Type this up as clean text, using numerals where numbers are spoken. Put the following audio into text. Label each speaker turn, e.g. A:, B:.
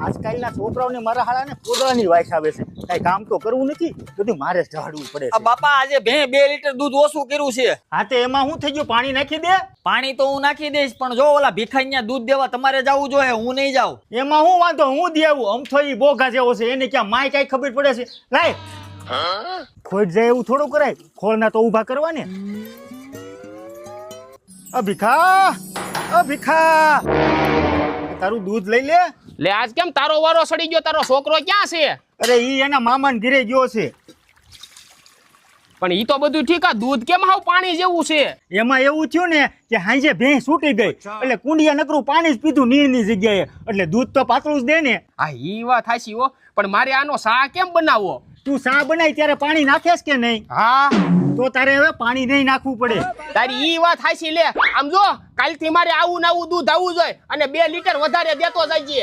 A: આજકાલના છોકરાઓને મારા હાળાને પોદળાની વાઈસ આવે છે. કઈ કામ તો કરવું નથી, બધું મારે જ ઢાળવું પડે છે.
B: બાપા આજે 2 લીટર દૂધ ઓછું કર્યું છે.
A: હા તે એમાં શું થઈ ગયું? પાણી નાખી દે.
B: પાણી તો હું નાખી દઈશ, પણ જો ઓલા ભીખાઈને દૂધ દેવા તમારે જવું જોઈએ, હું નહીં જાઉં.
A: એમાં હું વાંધો? હું દેવું અમથો ઈ બોગા જેવો છે, એને ક્યાં માય કઈ ખબર પડે છે? લાય ખોટ જાય એવું થોડું કરાય. ખોળના તો ઊભા કરવા ને. ભીખા તારું દૂધ લઈ લે.
C: લે આજ કેમ તારો વારો સડી ગયો? તારો છોકરો ક્યાં છે?
A: અરે ઈ એના મામાને ઘરે ગયો છે.
C: પણ ઈ તો બધું ઠીક, આ દૂધ કેમ હાવ પાણી જેવું છે?
A: એમાં એવું થયું ને કે હાંજે ભેંસ છૂટી ગઈ એટલે કુંડિયા નકરું પાણી જ પીધું નીરની જગ્યાએ, એટલે દૂધ તો પાતળું જ દે ને.
C: હા ઈ વાત હાચી હો, પણ મારે આનો શા કેમ બનાવવો?
A: તું શા બનાય ત્યારે પાણી નાખેસ કે નહીં?
C: હા
A: તો તારે હવે પાણી નહીં નાખવું પડે.
C: તારી ઈ વાત હાચી. લે આમ જો, કાલથી મારે આવું ને આવું દૂધ આવવું જોઈએ, અને 2 લીટર વધારે દેતો જાય છે.